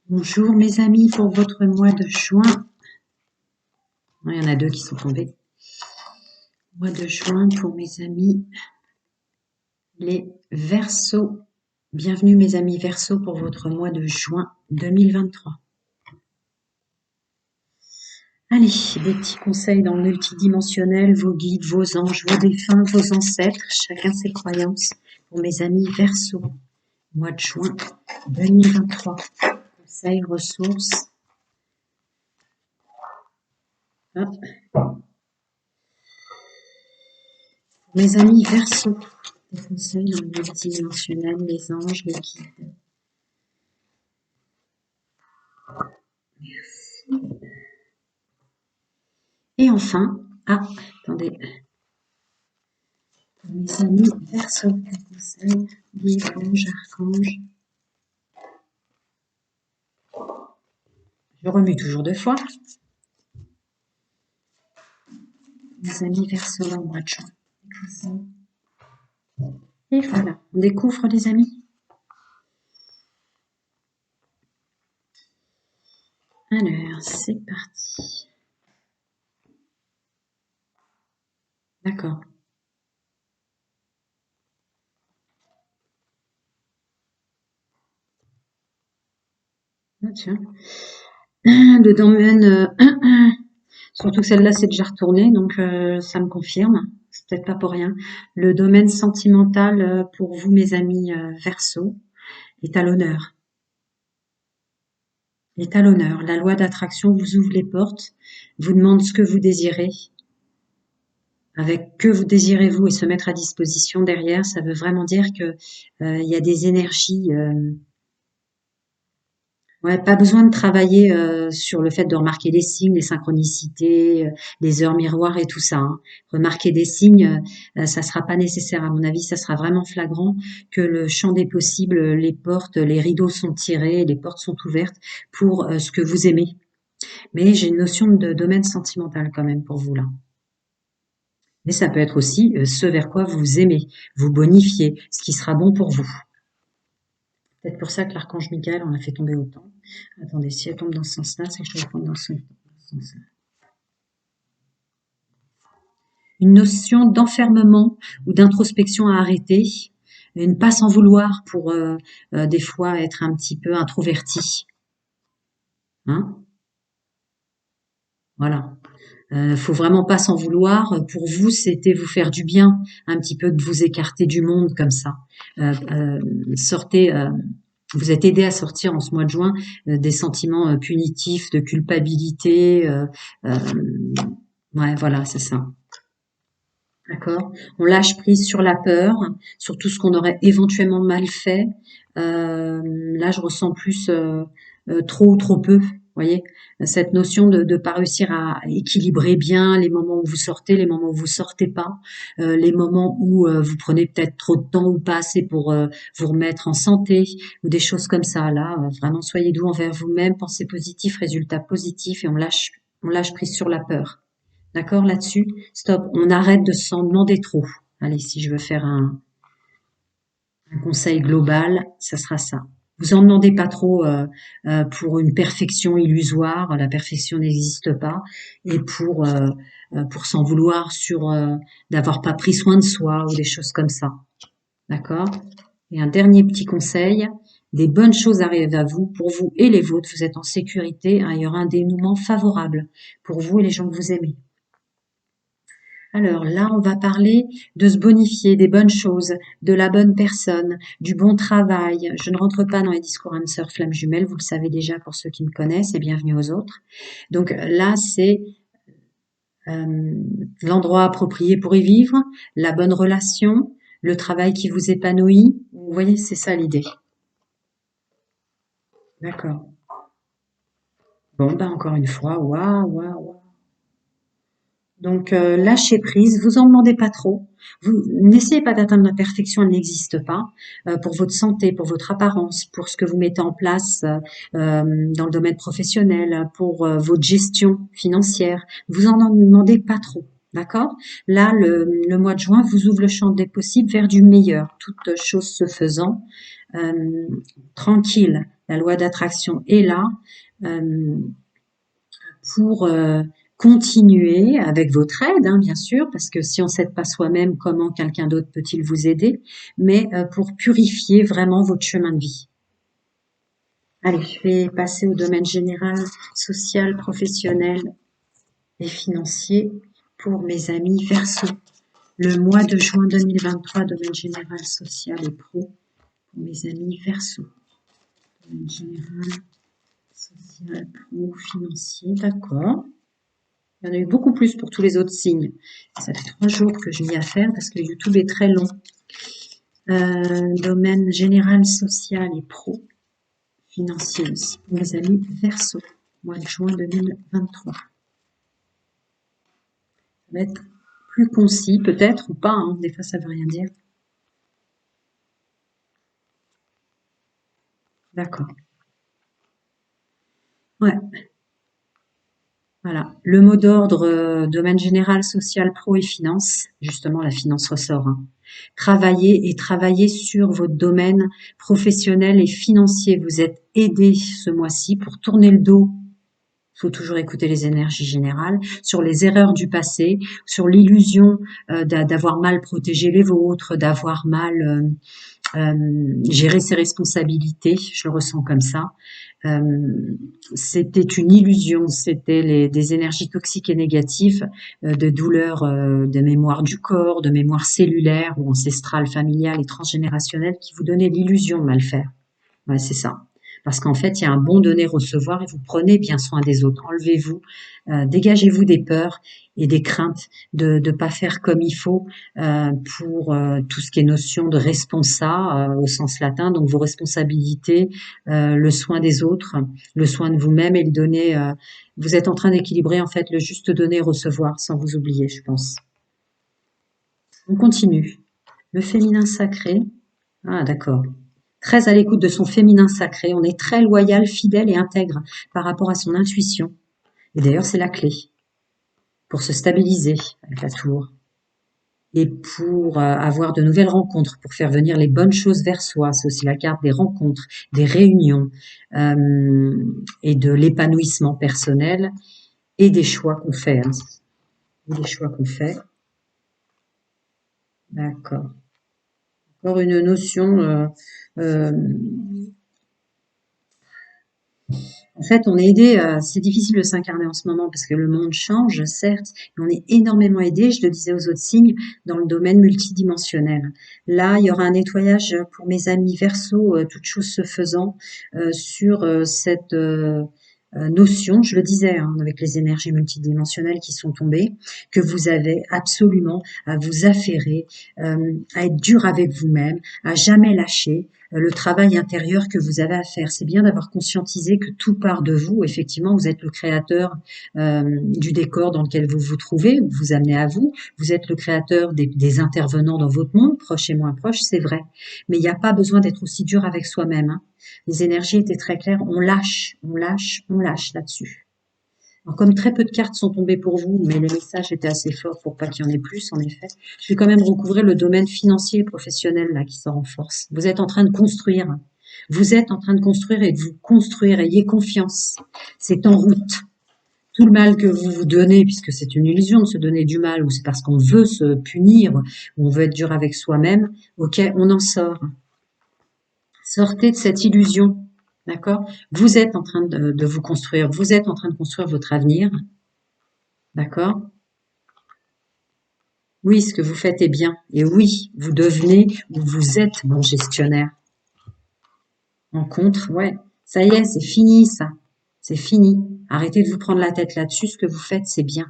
Bonjour mes amis, pour votre mois de juin. Il y en a deux qui sont tombés. Mois de juin pour mes amis les Verseaux. Bienvenue mes amis Verseaux pour votre mois de juin 2023. Allez, des petits conseils dans le multidimensionnel, vos guides, vos anges, vos défunts, vos ancêtres, chacun ses croyances. Pour mes amis Verseaux, mois de juin 2023. Conseils, ressources. Hop. Mes amis Verseaux, des conseils dans le multidimensionnel, les anges, les guides. Merci. Et enfin, attendez, pour mes amis Verseaux, des conseils, les anges, archanges. Je remue toujours deux fois. Mes amis Verseaux en mois de juin. Et voilà, on découvre les amis. Alors, c'est parti. D'accord. Ah, tiens. Le domaine, surtout que celle-là c'est déjà retourné, donc ça me confirme. C'est peut-être pas pour rien. Le domaine sentimental pour vous, mes amis Verseaux, est à l'honneur. Est à l'honneur. La loi d'attraction vous ouvre les portes, vous demande ce que vous désirez. Avec que vous désirez-vous et se mettre à disposition derrière, ça veut vraiment dire que il y a des énergies. Ouais, pas besoin de travailler sur le fait de remarquer les signes, les synchronicités, les heures miroirs et tout ça, hein. Remarquer des signes, ça sera pas nécessaire à mon avis, ça sera vraiment flagrant que le champ des possibles, les portes, les rideaux sont tirés, les portes sont ouvertes pour ce que vous aimez. Mais j'ai une notion de domaine sentimental quand même pour vous là. Mais ça peut être aussi ce vers quoi vous aimez, vous bonifiez, ce qui sera bon pour vous. Peut-être pour ça que l'archange Michael en a fait tomber autant. Attendez, si elle tombe dans ce sens-là, c'est que je dois prendre dans ce sens-là. Une notion d'enfermement ou d'introspection à arrêter, et ne pas s'en vouloir pour des fois être un petit peu introverti. Hein, voilà. Faut vraiment pas s'en vouloir. Pour vous, c'était vous faire du bien, un petit peu de vous écarter du monde comme ça. Sortez. Vous êtes aidé à sortir en ce mois de juin des sentiments punitifs, de culpabilité. Ouais, voilà, c'est ça. D'accord? On lâche prise sur la peur, sur tout ce qu'on aurait éventuellement mal fait. Là, je ressens plus trop ou trop peu. Vous voyez, cette notion de ne pas réussir à équilibrer bien les moments où vous sortez, les moments où vous sortez pas, les moments où vous prenez peut-être trop de temps ou pas assez pour vous remettre en santé ou des choses comme ça. Là, vraiment, soyez doux envers vous-même, pensez positif, résultat positif et on lâche prise sur la peur. D'accord là-dessus? Stop, on arrête de s'en demander trop. Allez, si je veux faire un conseil global, ça sera ça. Vous en demandez pas trop pour une perfection illusoire, la perfection n'existe pas, et pour s'en vouloir sur d'avoir pas pris soin de soi ou des choses comme ça. D'accord? Et un dernier petit conseil, des bonnes choses arrivent à vous, pour vous et les vôtres, vous êtes en sécurité, hein, il y aura un dénouement favorable pour vous et les gens que vous aimez. Alors là, on va parler de se bonifier, des bonnes choses, de la bonne personne, du bon travail. Je ne rentre pas dans les discours âme sœur flamme jumelle, vous le savez déjà pour ceux qui me connaissent et bienvenue aux autres. Donc là, c'est l'endroit approprié pour y vivre, la bonne relation, le travail qui vous épanouit. Vous voyez, c'est ça l'idée. D'accord. Bon, bah encore une fois, waouh, waouh, waouh. Donc lâchez prise, vous en demandez pas trop. Vous n'essayez pas d'atteindre la perfection, elle n'existe pas. Pour votre santé, pour votre apparence, pour ce que vous mettez en place dans le domaine professionnel, pour votre gestion financière, vous en demandez pas trop. D'accord? Là, le mois de juin vous ouvre le champ des possibles vers du meilleur, toute chose se faisant. Euh, Tranquille, la loi d'attraction est là euh, pour continuer avec votre aide, hein, bien sûr, parce que si on ne s'aide pas soi-même, comment quelqu'un d'autre peut-il vous aider? Mais pour purifier vraiment votre chemin de vie. Allez, je vais passer au domaine général, social, professionnel et financier pour mes amis Verseau. Le mois de juin 2023, domaine général, social et pro pour mes amis Verseau. Domaine général, social, pro, financier, d'accord. Il y en a eu beaucoup plus pour tous les autres signes. Ça fait 3 jours que je m'y affaire parce que YouTube est très long. Domaine général, social et pro, financier aussi pour mes amis Verseau. Mois de juin 2023. Ça va être plus concis peut-être ou pas, hein. Des fois ça veut rien dire. D'accord. Ouais, voilà. Le mot d'ordre, domaine général, social, pro et finance. Justement, la finance ressort, hein. Travaillez sur votre domaine professionnel et financier. Vous êtes aidé ce mois-ci pour tourner le dos. Il faut toujours écouter les énergies générales sur les erreurs du passé, sur l'illusion d'avoir mal protégé les vôtres, d'avoir mal gérer ses responsabilités. Je le ressens comme ça. C'était une illusion, c'était des énergies toxiques et négatives, de douleurs, de mémoire du corps, de mémoire cellulaire ou ancestrale, familiale et transgénérationnelle qui vous donnaient l'illusion de mal faire. Ouais, c'est ça. Parce qu'en fait, il y a un bon donner-recevoir et vous prenez bien soin des autres. Enlevez-vous, dégagez-vous des peurs et des craintes de ne pas faire comme il faut pour tout ce qui est notion de responsa au sens latin. Donc vos responsabilités, le soin des autres, le soin de vous-même et le donner. Vous êtes en train d'équilibrer en fait le juste donner-recevoir sans vous oublier, je pense. On continue. Le féminin sacré. Ah, d'accord. Très à l'écoute de son féminin sacré. On est très loyal, fidèle et intègre par rapport à son intuition. Et d'ailleurs, c'est la clé pour se stabiliser avec la tour et pour avoir de nouvelles rencontres, pour faire venir les bonnes choses vers soi. C'est aussi la carte des rencontres, des réunions et de l'épanouissement personnel et des choix qu'on fait. Hein. Et des choix qu'on fait. D'accord. Encore une notion euh, en fait, on est aidé, c'est difficile de s'incarner en ce moment parce que le monde change, certes, mais on est énormément aidé, je le disais aux autres signes, dans le domaine multidimensionnel. Là, il y aura un nettoyage pour mes amis Verseau, toutes choses se faisant, sur cette notion, je le disais, hein, avec les énergies multidimensionnelles qui sont tombées, que vous avez absolument à vous affairer, à être dur avec vous-même, à jamais lâcher, le travail intérieur que vous avez à faire. C'est bien d'avoir conscientisé que tout part de vous. Effectivement, vous êtes le créateur du décor dans lequel vous vous trouvez, vous vous amenez à vous. Vous êtes le créateur des intervenants dans votre monde, proche et moins proche, c'est vrai. Mais il n'y a pas besoin d'être aussi dur avec soi-même. Hein. Les énergies étaient très claires. On lâche, on lâche, on lâche là-dessus. Alors, comme très peu de cartes sont tombées pour vous, mais le message était assez fort pour pas qu'il y en ait plus, en effet, je vais quand même recouvrir le domaine financier et professionnel là qui sort en force. Vous êtes en train de construire. Vous êtes en train de construire et de vous construire. Ayez confiance. C'est en route. Tout le mal que vous vous donnez, puisque c'est une illusion de se donner du mal, ou c'est parce qu'on veut se punir, ou on veut être dur avec soi-même, ok, on en sort. Sortez de cette illusion. D'accord? Vous êtes en train de vous construire. Vous êtes en train de construire votre avenir. D'accord? Oui, ce que vous faites est bien. Et oui, vous devenez ou vous êtes bon gestionnaire. En contre, ouais. Ça y est, c'est fini, ça. C'est fini. Arrêtez de vous prendre la tête là-dessus. Ce que vous faites, c'est bien.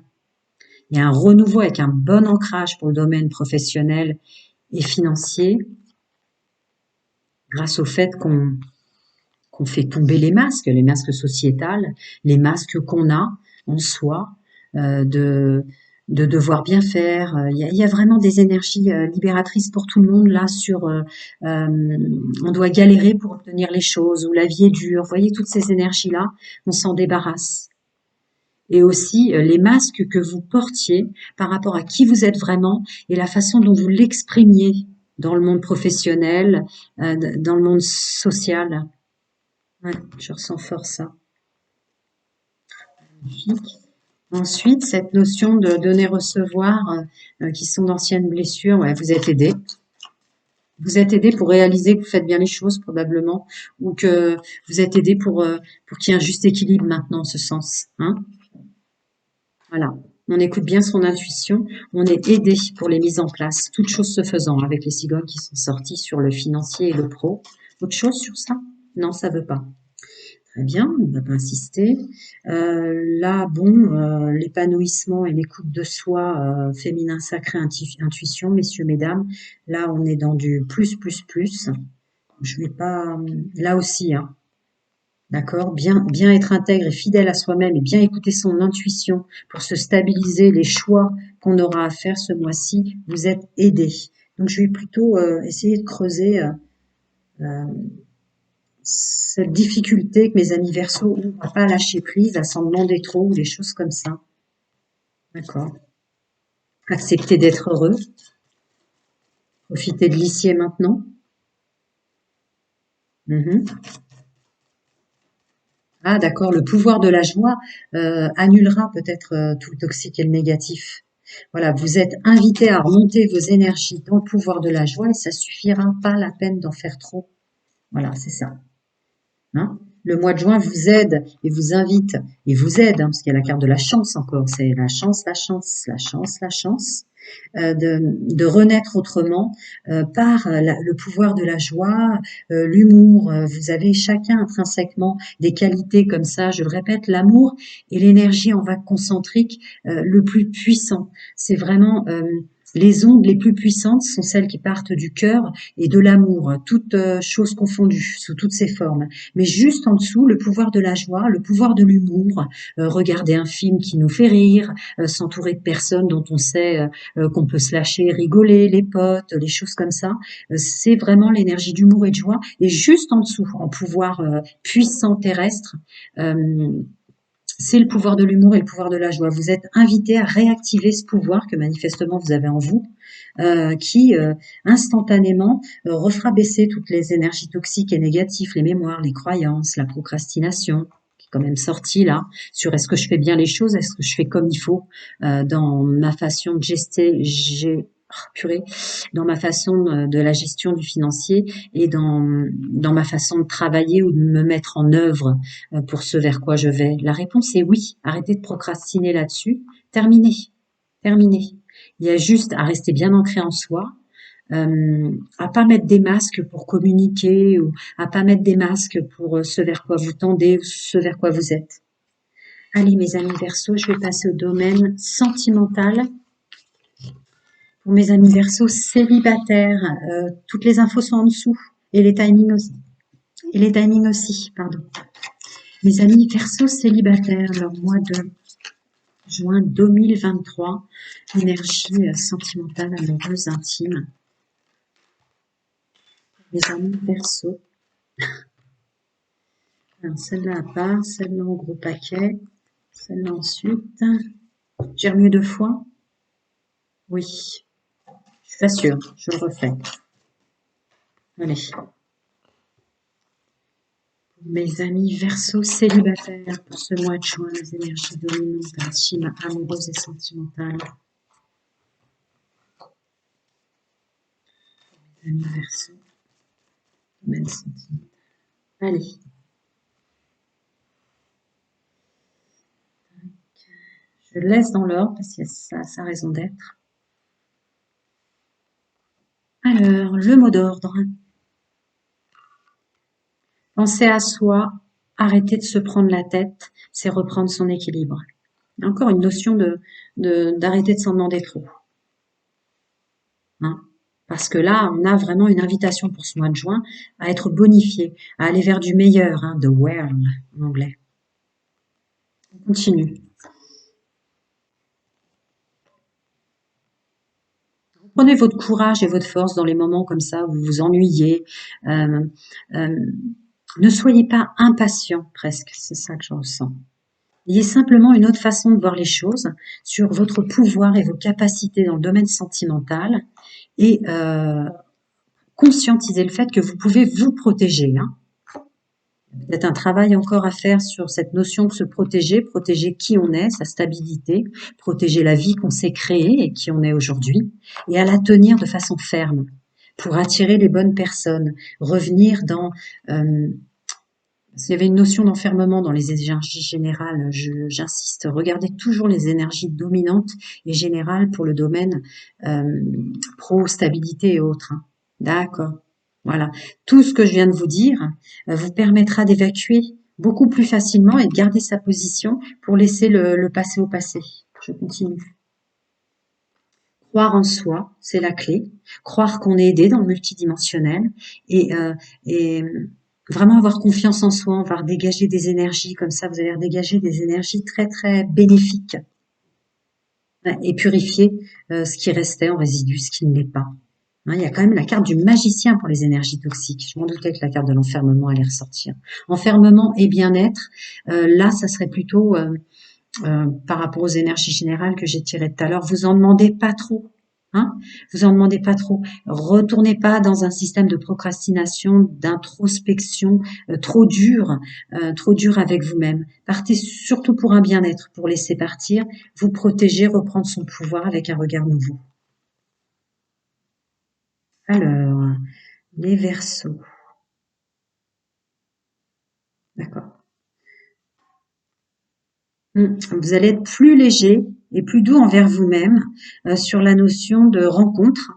Il y a un renouveau avec un bon ancrage pour le domaine professionnel et financier grâce au fait qu'on fait tomber les masques sociétals, les masques qu'on a en soi, de devoir bien faire. Il y a vraiment des énergies libératrices pour tout le monde là sur on doit galérer pour obtenir les choses ou la vie est dure. Vous voyez toutes ces énergies là, on s'en débarrasse. et aussi les masques que vous portiez par rapport à qui vous êtes vraiment et la façon dont vous l'exprimiez dans le monde professionnel, dans le monde social. Ouais, je ressens fort ça. Magnifique. Ensuite, cette notion de donner-recevoir, qui sont d'anciennes blessures, ouais, vous êtes aidé. Vous êtes aidé pour réaliser que vous faites bien les choses probablement, ou que vous êtes aidé pour qu'il y ait un juste équilibre maintenant en ce sens. Hein. Voilà. On écoute bien son intuition, on est aidé pour les mises en place, toutes choses se faisant avec les cigognes qui sont sorties sur le financier et le pro. Autre chose sur ça? Non, ça veut pas. Très bien, on ne va pas insister. Là, bon, l'épanouissement et l'écoute de soi, féminin sacré, intuition, messieurs, mesdames. Là, on est dans du plus, plus, plus. Je vais pas, là aussi, hein, d'accord, bien être intègre et fidèle à soi-même et bien écouter son intuition pour se stabiliser les choix qu'on aura à faire ce mois-ci. Vous êtes aidé. Donc, je vais plutôt essayer de creuser euh, cette difficulté que mes amis Verseaux ont à pas lâcher prise, à s'en demander trop ou des choses comme ça. D'accord. Accepter d'être heureux. Profiter de l'ici et maintenant. Mhm. Ah, d'accord. Le pouvoir de la joie annulera peut-être tout le toxique et le négatif. Voilà, vous êtes invité à remonter vos énergies dans le pouvoir de la joie et ça suffira pas la peine d'en faire trop. Voilà, c'est ça. Hein. Le mois de juin vous aide et vous invite, et vous aide, hein, parce qu'il y a la carte de la chance encore, c'est la chance, la chance, la chance, la chance, de renaître autrement par le pouvoir de la joie, l'humour. Vous avez chacun intrinsèquement des qualités comme ça, je le répète, l'amour et l'énergie en vague concentrique le plus puissant. C'est vraiment les ondes les plus puissantes sont celles qui partent du cœur et de l'amour, toutes choses confondues, sous toutes ses formes. Mais juste en dessous, le pouvoir de la joie, le pouvoir de l'humour, regarder un film qui nous fait rire, s'entourer de personnes dont on sait qu'on peut se lâcher, rigoler, les potes, les choses comme ça. C'est vraiment l'énergie d'humour et de joie. Et juste en dessous, en pouvoir puissant terrestre, euh, c'est le pouvoir de l'humour et le pouvoir de la joie. Vous êtes invité à réactiver ce pouvoir que manifestement vous avez en vous, qui instantanément refera baisser toutes les énergies toxiques et négatives, les mémoires, les croyances, la procrastination, qui est quand même sortie là, sur est-ce que je fais bien les choses, est-ce que je fais comme il faut dans ma façon de gester, purée, dans ma façon de la gestion du financier et dans ma façon de travailler ou de me mettre en œuvre pour ce vers quoi je vais. La réponse est oui. Arrêtez de procrastiner là-dessus. Terminez. Terminez. Il y a juste à rester bien ancré en soi, à pas mettre des masques pour communiquer ou à pas mettre des masques pour ce vers quoi vous tendez ou ce vers quoi vous êtes. Allez, mes amis Verseaux, je vais passer au domaine sentimental. Pour mes amis Verseaux célibataires, toutes les infos sont en dessous et les timings aussi. Et les timings aussi, pardon. Mes amis Verseaux célibataires, leur mois de juin 2023, énergie sentimentale, amoureuse, intime. Mes amis Verseaux. Alors, celle-là à part, celle-là en gros paquet, celle-là ensuite. J'ai mieux deux fois? Oui. Je suis pas sûre, je le refais. Allez. Mes amis Verseaux célibataires pour ce mois de juin, les énergies dominantes, intimes, amoureuses et sentimentales. Mes amis Verseaux, domaine sentimental. Allez. Je le laisse dans l'ordre parce que ça a sa raison d'être. Alors, le mot d'ordre. Penser à soi, arrêter de se prendre la tête, c'est reprendre son équilibre. Encore une notion d'arrêter de s'en demander trop. Hein, parce que là, on a vraiment une invitation pour ce mois de juin à être bonifié, à aller vers du meilleur, hein, the world en anglais. On continue. Prenez votre courage et votre force dans les moments comme ça où vous vous ennuyez. Ne soyez pas impatient, presque, c'est ça que je ressens. Ayez simplement une autre façon de voir les choses sur votre pouvoir et vos capacités dans le domaine sentimental et conscientisez le fait que vous pouvez vous protéger, hein. Peut-être un travail encore à faire sur cette notion de se protéger, protéger qui on est, sa stabilité, protéger la vie qu'on s'est créée et qui on est aujourd'hui, et à la tenir de façon ferme pour attirer les bonnes personnes, revenir dans... s'il y avait une notion d'enfermement dans les énergies générales, j'insiste, regardez toujours les énergies dominantes et générales pour le domaine pro-stabilité et autres, hein. D'accord. Voilà. Tout ce que je viens de vous dire vous permettra d'évacuer beaucoup plus facilement et de garder sa position pour laisser le passé au passé. Je continue. Croire en soi, c'est la clé. Croire qu'on est aidé dans le multidimensionnel et, euh, et vraiment avoir confiance en soi, on va dégager des énergies comme ça, vous allez dégager des énergies très très bénéfiques, hein, et purifier ce qui restait en résidu, ce qui ne l'est pas. Hein, il y a quand même la carte du magicien pour les énergies toxiques. Je m'en doutais que la carte de l'enfermement allait ressortir. Enfermement et bien-être, là, ça serait plutôt par rapport aux énergies générales que j'ai tirées tout à l'heure. Vous en demandez pas trop. Hein, vous en demandez pas trop. Retournez pas dans un système de procrastination, d'introspection trop dur avec vous-même. Partez surtout pour un bien-être, pour laisser partir, vous protéger, reprendre son pouvoir avec un regard nouveau. Alors, les Verseaux. D'accord. Vous allez être plus léger et plus doux envers vous-même sur la notion de rencontre.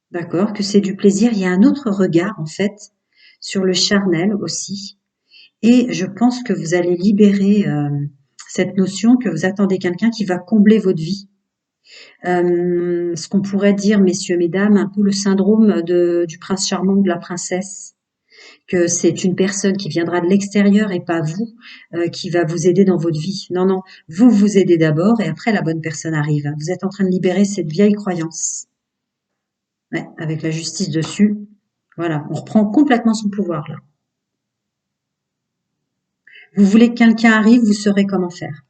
D'accord, que c'est du plaisir. Il y a un autre regard, en fait, sur le charnel aussi. Et je pense que vous allez libérer cette notion que vous attendez quelqu'un qui va combler votre vie. Ce qu'on pourrait dire, messieurs, mesdames, un peu le syndrome du prince charmant ou de la princesse. Que c'est une personne qui viendra de l'extérieur et pas vous qui va vous aider dans votre vie. Non, non, vous vous aidez d'abord et après la bonne personne arrive. Vous êtes en train de libérer cette vieille croyance. Ouais, avec la justice dessus. Voilà, on reprend complètement son pouvoir là. Vous voulez que quelqu'un arrive, vous saurez comment faire.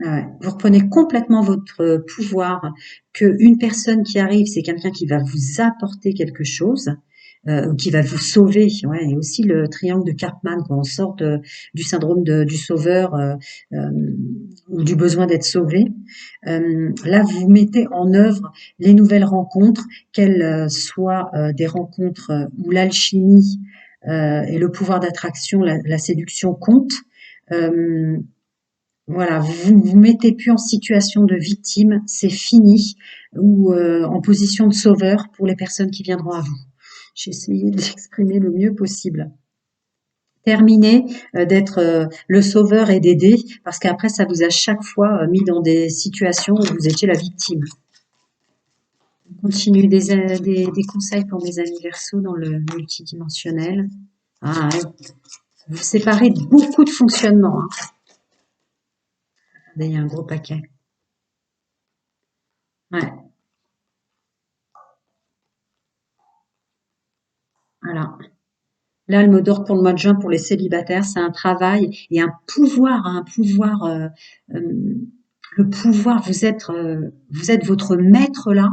Ah ouais. Vous reprenez complètement votre pouvoir, que une personne qui arrive, c'est quelqu'un qui va vous apporter quelque chose, qui va vous sauver. Ouais, et aussi le triangle de Karpman, quand on sort du syndrome du sauveur ou du besoin d'être sauvé. Là, vous mettez en œuvre les nouvelles rencontres, qu'elles soient des rencontres où l'alchimie et le pouvoir d'attraction, la séduction comptent. Euh, voilà, vous vous mettez plus en situation de victime, c'est fini, ou en position de sauveur pour les personnes qui viendront à vous. J'ai essayé de l'exprimer le mieux possible. Terminez d'être le sauveur et d'aider, parce qu'après ça vous a chaque fois mis dans des situations où vous étiez la victime. On continue des conseils pour mes amis Verseaux dans le multidimensionnel. Ah, ouais. Vous séparez beaucoup de fonctionnements, hein. Regardez, il y a un gros paquet. Ouais, voilà. Là, le mot d'ordre pour le mois de juin pour les célibataires, c'est un travail et un pouvoir, le pouvoir. Vous êtes votre maître là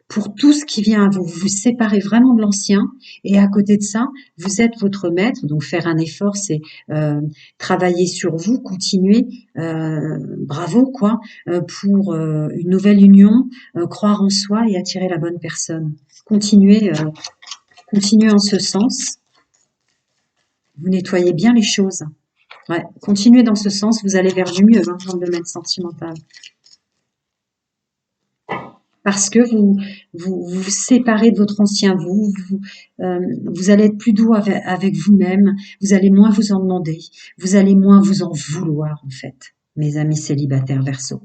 pour tout ce qui vient à vous. Vous vous séparez vraiment de l'ancien et à côté de ça, vous êtes votre maître. Donc faire un effort, c'est travailler sur vous, continuer, bravo quoi, pour une nouvelle union, croire en soi et attirer la bonne personne. Continuez en ce sens. Vous nettoyez bien les choses. Ouais, continuez dans ce sens, vous allez vers du mieux hein, dans le domaine sentimental. Parce que vous séparez de votre ancien vous allez être plus doux avec vous-même, vous allez moins vous en demander, vous allez moins vous en vouloir en fait, mes amis célibataires Verseaux.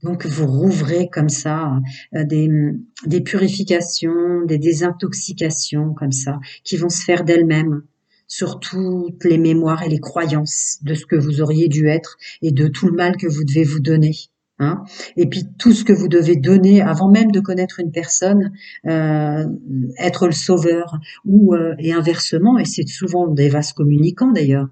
Donc vous rouvrez comme ça des purifications, des désintoxications comme ça, qui vont se faire d'elles-mêmes sur toutes les mémoires et les croyances de ce que vous auriez dû être et de tout le mal que vous devez vous donner. hein. Et puis tout ce que vous devez donner avant même de connaître une personne, euh, être le sauveur ou et inversement. Et c'est souvent des vases communicants d'ailleurs.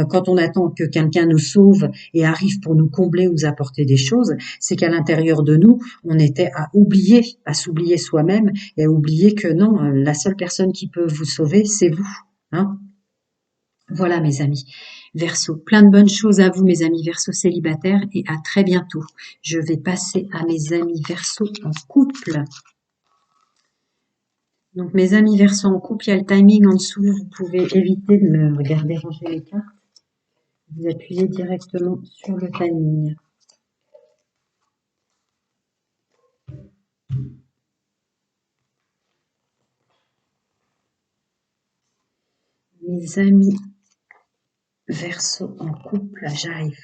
Quand on attend que quelqu'un nous sauve et arrive pour nous combler ou nous apporter des choses, c'est qu'à l'intérieur de nous, on était à oublier, à s'oublier soi-même et à oublier que non, la seule personne qui peut vous sauver, c'est vous, hein. Voilà mes amis Verseau, plein de bonnes choses à vous mes amis Verseau célibataires et à très bientôt. Je vais passer à mes amis Verseau en couple. Donc mes amis Verseau en couple, il y a le timing en dessous, vous pouvez éviter de me regarder ranger les cartes. Vous appuyez directement sur le timing. Mes amis Verseau en couple, j'arrive.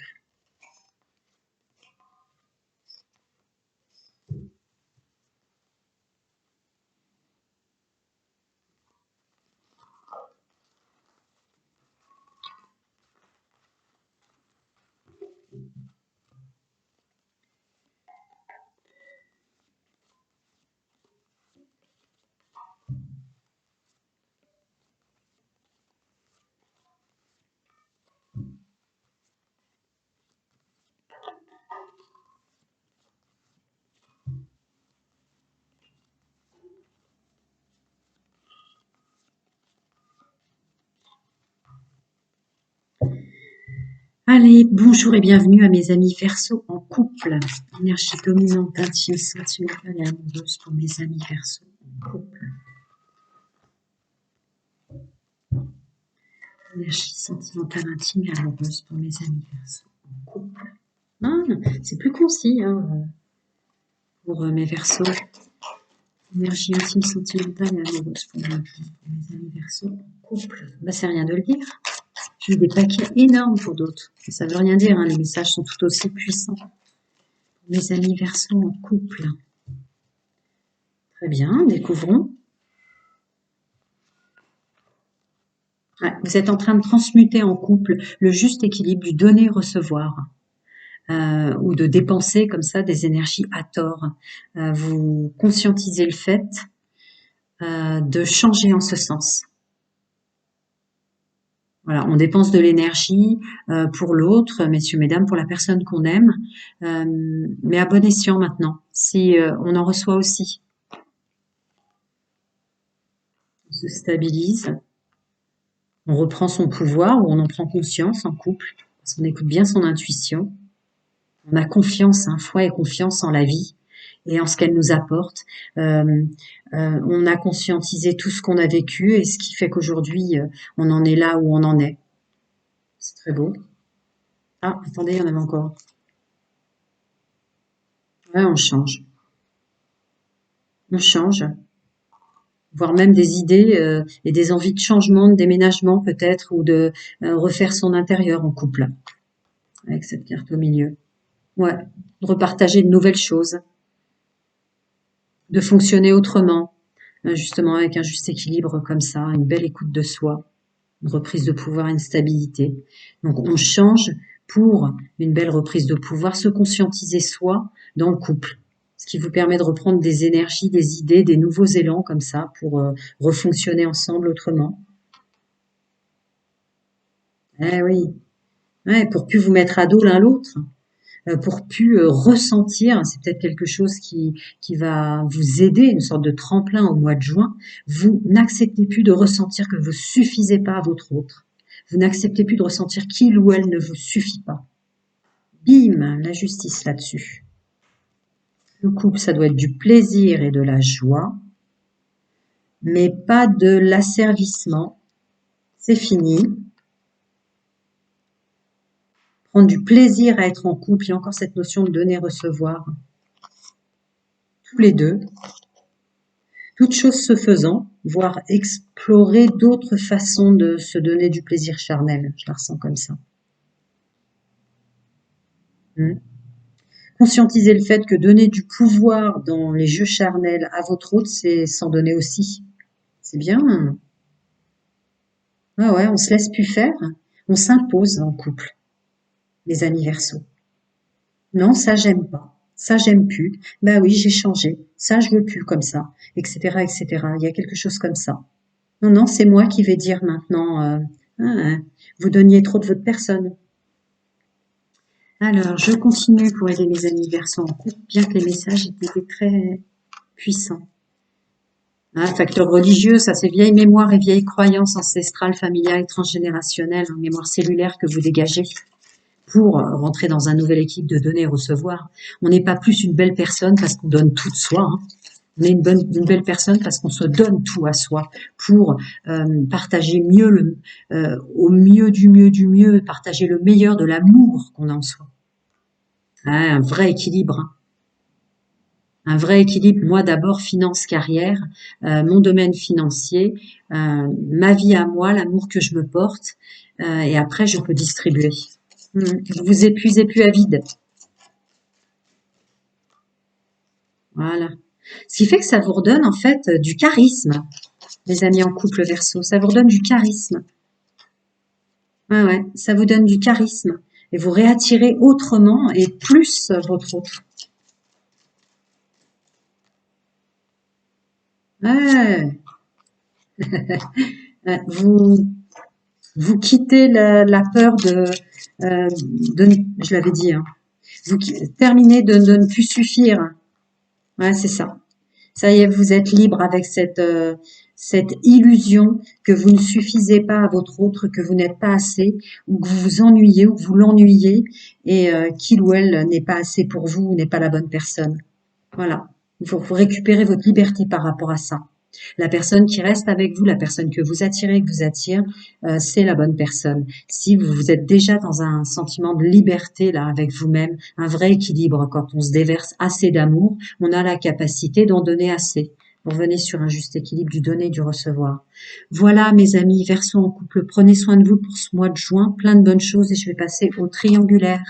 Allez, bonjour et bienvenue à mes amis Verseau en couple. Énergie dominante, intime, sentimentale et amoureuse pour mes amis Verseau en couple. Énergie sentimentale, intime et amoureuse pour mes amis Verseau en couple. Ah, c'est plus concis hein, pour mes Verseaux. Énergie intime, sentimentale et amoureuse pour mes amis Verseau en couple. Bah, c'est rien de le dire. J'ai eu des paquets énormes pour d'autres. Ça veut rien dire, hein, les messages sont tout aussi puissants. Mes amis Verseau en couple. Très bien, découvrons. Ouais, vous êtes en train de transmuter en couple le juste équilibre du donner-recevoir. Ou de dépenser comme ça des énergies à tort. Vous conscientisez le fait de changer en ce sens. Voilà, on dépense de l'énergie pour l'autre, messieurs, mesdames, pour la personne qu'on aime, mais à bon escient maintenant, si on en reçoit aussi. On se stabilise, on reprend son pouvoir ou on en prend conscience en couple, parce qu'on écoute bien son intuition. On a confiance, hein, foi et confiance en la vie et en ce qu'elle nous apporte. On a conscientisé tout ce qu'on a vécu et ce qui fait qu'aujourd'hui, on en est là où on en est. C'est très beau. Ah, attendez, il y en avait encore. Ouais, on change. On change. Voire même des idées et des envies de changement, de déménagement peut-être, ou de refaire son intérieur en couple, avec cette carte au milieu. Ouais, de repartager de nouvelles choses, de fonctionner autrement, justement avec un juste équilibre comme ça, une belle écoute de soi, une reprise de pouvoir, une stabilité. Donc on change pour une belle reprise de pouvoir, se conscientiser soi dans le couple, ce qui vous permet de reprendre des énergies, des idées, des nouveaux élans comme ça pour refonctionner ensemble autrement. Eh oui, ouais, pour plus vous mettre à dos l'un l'autre. Pour plus ressentir, c'est peut-être quelque chose qui va vous aider, une sorte de tremplin au mois de juin. Vous n'acceptez plus de ressentir que vous suffisez pas à votre autre. Vous n'acceptez plus de ressentir qu'il ou elle ne vous suffit pas. Bim, la justice là-dessus. Le couple, ça doit être du plaisir et de la joie, mais pas de l'asservissement. C'est fini. Prendre du plaisir à être en couple, il y a encore cette notion de donner-recevoir. Tous les deux. Toute chose se faisant, voire explorer d'autres façons de se donner du plaisir charnel. Je la ressens comme ça. Conscientiser le fait que donner du pouvoir dans les jeux charnels à votre autre, c'est s'en donner aussi. C'est bien. Ah ouais, on se laisse plus faire. On s'impose en couple, les amis Verseaux. Non, ça j'aime pas. Ça j'aime plus. Bah oui, j'ai changé. Ça je veux plus comme ça, etc., etc. Il y a quelque chose comme ça. Non, non, c'est moi qui vais dire maintenant. Ah, vous donniez trop de votre personne. Alors, je continue pour aider mes amis Verseaux en couple, bien que les messages étaient très puissants. Hein, facteur religieux, ça c'est vieille mémoire et vieille croyance ancestrale, familiale et transgénérationnelle, hein, mémoire cellulaire que vous dégagez pour rentrer dans un nouvel équilibre de donner et recevoir. On n'est pas plus une belle personne parce qu'on donne tout de soi. Hein. On est une belle personne parce qu'on se donne tout à soi pour partager mieux au mieux du mieux, partager le meilleur de l'amour qu'on a en soi. Hein, un vrai équilibre. Hein. Un vrai équilibre, moi d'abord, finance, carrière, mon domaine financier, ma vie à moi, l'amour que je me porte, et après je peux distribuer. Vous vous épuisez plus à vide. Voilà. Ce qui fait que ça vous redonne en fait du charisme, les amis en couple Verseau. Ça vous redonne du charisme. Ouais, ouais, ça vous donne du charisme. Et vous réattirez autrement et plus votre autre. Ouais, ouais. Vous quittez la peur je l'avais dit, hein, terminez de ne plus suffire. Ouais, c'est ça. Ça y est, vous êtes libre avec cette illusion que vous ne suffisez pas à votre autre, que vous n'êtes pas assez, ou que vous vous ennuyez, ou que vous l'ennuyez, et qu'il ou elle n'est pas assez pour vous, ou n'est pas la bonne personne. Voilà. Il faut récupérer votre liberté par rapport à ça. La personne qui reste avec vous, la personne que vous attirez, que vous attire, c'est la bonne personne. Si vous êtes déjà dans un sentiment de liberté là avec vous-même, un vrai équilibre, quand on se déverse assez d'amour, on a la capacité d'en donner assez. Vous revenez sur un juste équilibre du donner et du recevoir. Voilà mes amis, Verseaux en couple, prenez soin de vous pour ce mois de juin, plein de bonnes choses et je vais passer au triangulaire.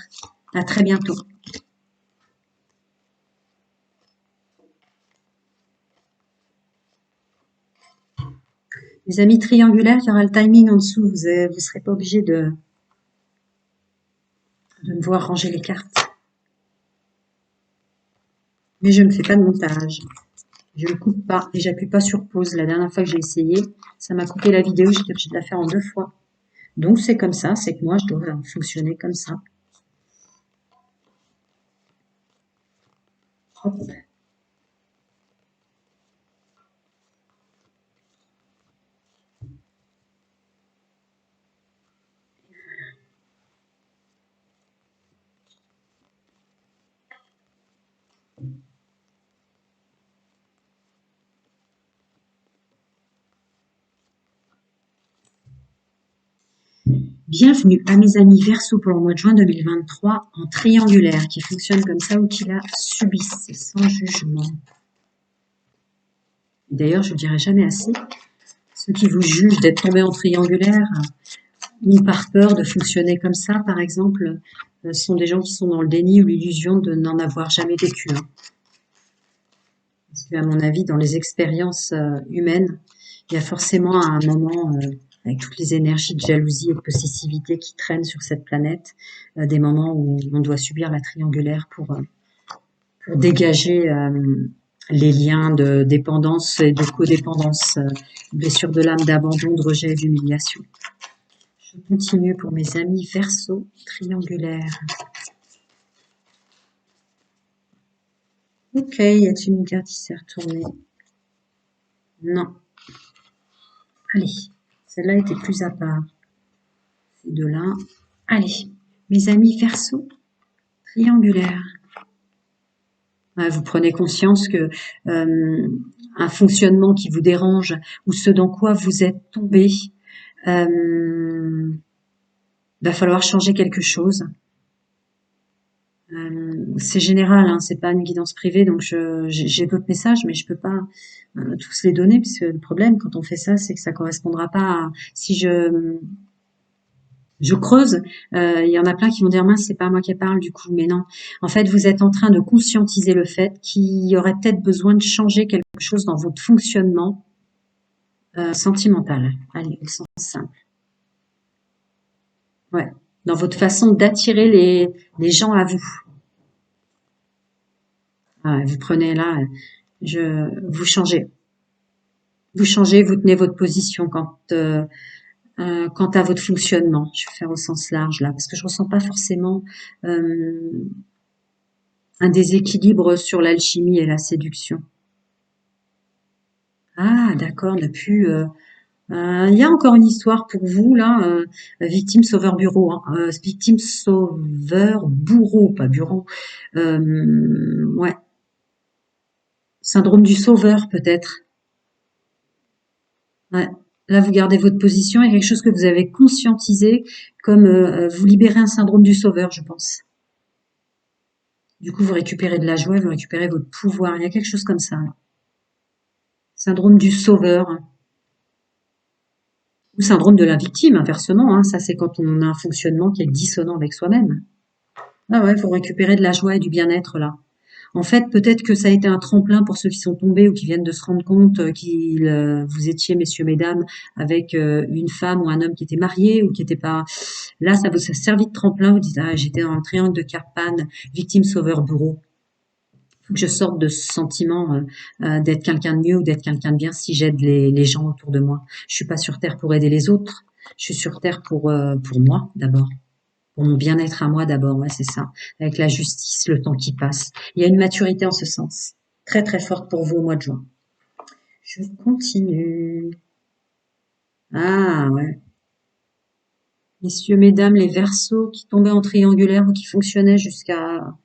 À très bientôt. Les amis triangulaires, il y aura le timing en dessous. Vous ne serez pas obligé de me voir ranger les cartes. Mais je ne fais pas de montage. Je ne coupe pas et j'appuie pas sur pause. La dernière fois que j'ai essayé, ça m'a coupé la vidéo. J'étais obligée de la faire en 2 fois. Donc c'est comme ça, c'est que moi je dois fonctionner comme ça. Hop. Bienvenue à mes amis Verseaux pour le mois de juin 2023 en triangulaire qui fonctionne comme ça ou qui la subissent sans jugement. D'ailleurs, je ne dirai jamais assez. Ceux qui vous jugent d'être tombés en triangulaire ou par peur de fonctionner comme ça, par exemple, sont des gens qui sont dans le déni ou l'illusion de n'en avoir jamais vécu. Hein. Parce qu'à mon avis, dans les expériences humaines, il y a forcément un moment, avec toutes les énergies de jalousie et de possessivité qui traînent sur cette planète, des moments où on doit subir la triangulaire pour dégager les liens de dépendance et de codépendance, blessures de l'âme, d'abandon, de rejet et d'humiliation. Je continue pour mes amis Verseaux triangulaires. Ok, y a-t-il une carte qui s'est retournée? Non. Allez, celle-là était plus à part. Ces deux-là. Allez, mes amis Verseaux triangulaires. Ouais, vous prenez conscience que un fonctionnement qui vous dérange ou ce dans quoi vous êtes tombé, va falloir changer quelque chose. C'est général, hein, c'est pas une guidance privée, donc j'ai d'autres messages, mais je peux pas tous les donner, puisque le problème quand on fait ça, c'est que ça correspondra pas à, si je creuse, il y en a plein qui vont dire mince, c'est pas moi qui parle du coup, mais non. En fait, vous êtes en train de conscientiser le fait qu'il y aurait peut-être besoin de changer quelque chose dans votre fonctionnement sentimental. Allez, au sens simple. Ouais, dans votre façon d'attirer les gens à vous. Ah, vous prenez là, vous changez, vous tenez votre position quant à votre fonctionnement. Je vais faire au sens large là, parce que je ressens pas forcément un déséquilibre sur l'alchimie et la séduction. Ah, d'accord, ne plus. Il y a encore une histoire pour vous là, victime sauveur bureau, hein, victime sauveur bourreau, pas bureau. Ouais, syndrome du sauveur peut-être. Ouais. Là, vous gardez votre position et quelque chose que vous avez conscientisé, comme vous libérez un syndrome du sauveur, je pense. Du coup, vous récupérez de la joie, vous récupérez votre pouvoir. Il y a quelque chose comme ça, là. Syndrome du sauveur, hein. Ou syndrome de la victime, inversement, hein. Ça, c'est quand on a un fonctionnement qui est dissonant avec soi-même. Ah ouais, vous récupérez de la joie et du bien-être, là. En fait, peut-être que ça a été un tremplin pour ceux qui sont tombés ou qui viennent de se rendre compte qu'ils vous étiez, messieurs, mesdames, avec une femme ou un homme qui était marié ou qui n'était pas. Là, ça vous a servi de tremplin. Vous dites, ah, j'étais dans le triangle de Carpan, victime, sauveur, bourreau. Faut que je sorte de ce sentiment d'être quelqu'un de mieux ou d'être quelqu'un de bien si j'aide les gens autour de moi. Je suis pas sur Terre pour aider les autres. Je suis sur Terre pour moi d'abord. Pour mon bien-être à moi d'abord, ouais, c'est ça. Avec la justice, le temps qui passe. Il y a une maturité en ce sens. Très très forte pour vous au mois de juin. Je continue. Ah ouais. Messieurs, mesdames, les versos qui tombaient en triangulaire ou qui fonctionnaient jusqu'à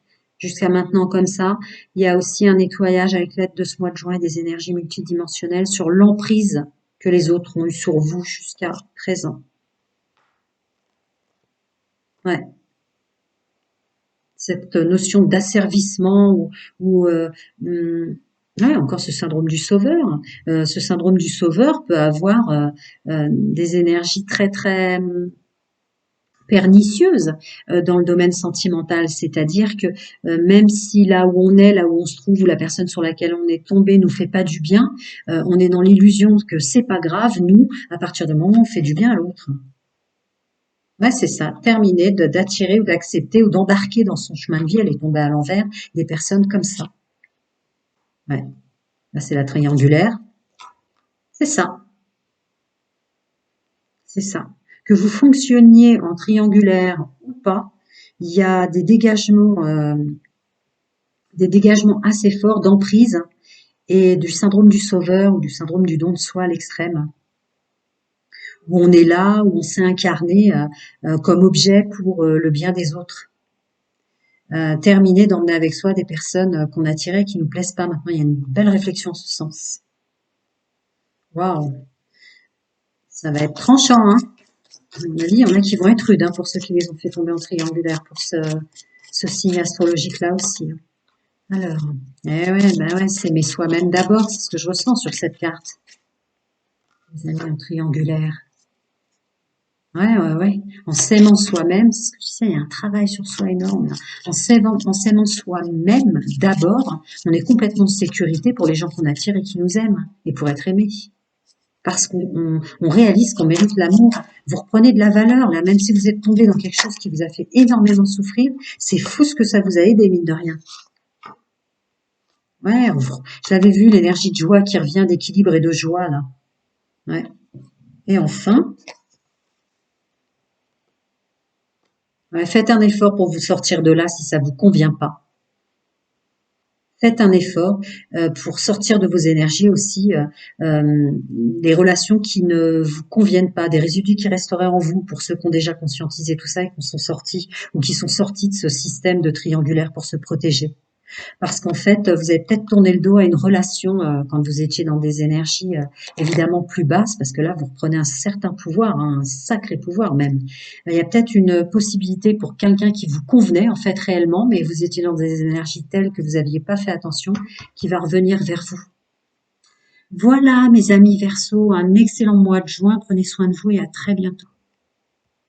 maintenant comme ça. Il y a aussi un nettoyage avec l'aide de ce mois de juin et des énergies multidimensionnelles sur l'emprise que les autres ont eue sur vous jusqu'à présent. Ouais. Cette notion d'asservissement hum, ouais, encore ce syndrome du sauveur. Ce syndrome du sauveur peut avoir des énergies très très pernicieuses dans le domaine sentimental, c'est-à-dire que même si là où on est, là où on se trouve, ou la personne sur laquelle on est tombé nous fait pas du bien, on est dans l'illusion que c'est pas grave, nous, à partir du moment où on fait du bien à l'autre. Ouais, c'est ça, terminer d'attirer ou d'accepter ou d'embarquer dans son chemin de vie, elle est tombée à l'envers, des personnes comme ça. Ouais, là c'est la triangulaire, c'est ça, c'est ça. Que vous fonctionniez en triangulaire ou pas, il y a des dégagements assez forts d'emprise et du syndrome du sauveur ou du syndrome du don de soi à l'extrême, où on est là, où on s'est incarné comme objet pour le bien des autres. Terminer d'emmener avec soi des personnes qu'on attirait qui nous plaisent pas. Maintenant, il y a une belle réflexion en ce sens. Waouh, ça va être tranchant, hein. À mon avis, il y en a qui vont être rudes, hein, pour ceux qui les ont fait tomber en triangulaire pour ce signe astrologique-là aussi, hein. Alors, eh ouais, bah ouais, s'aimer soi-même d'abord, c'est ce que je ressens sur cette carte. Les amis en triangulaire. Ouais, ouais, ouais. En s'aimant soi-même, c'est ce que je disais, il y a un travail sur soi énorme, là. En s'aimant soi-même d'abord, on est complètement en sécurité pour les gens qu'on attire et qui nous aiment, et pour être aimé. Parce qu'on réalise qu'on mérite l'amour. Vous reprenez de la valeur, là, même si vous êtes tombé dans quelque chose qui vous a fait énormément souffrir, c'est fou ce que ça vous a aidé, mine de rien. Ouais, je l'avais vu, l'énergie de joie qui revient, d'équilibre et de joie, là. Ouais. Et enfin, ouais, faites un effort pour vous sortir de là si ça vous convient pas. Faites un effort pour sortir de vos énergies aussi des relations qui ne vous conviennent pas, des résidus qui resteraient en vous pour ceux qui ont déjà conscientisé tout ça et qui sont sortis ou qui sont sortis de ce système de triangulaire pour se protéger. Parce qu'en fait, vous avez peut-être tourné le dos à une relation quand vous étiez dans des énergies évidemment plus basses, parce que là, vous reprenez un certain pouvoir, hein, un sacré pouvoir même. Il y a peut-être une possibilité pour quelqu'un qui vous convenait en fait réellement, mais vous étiez dans des énergies telles que vous n'aviez pas fait attention, qui va revenir vers vous. Voilà, mes amis Verseaux, un excellent mois de juin. Prenez soin de vous et à très bientôt.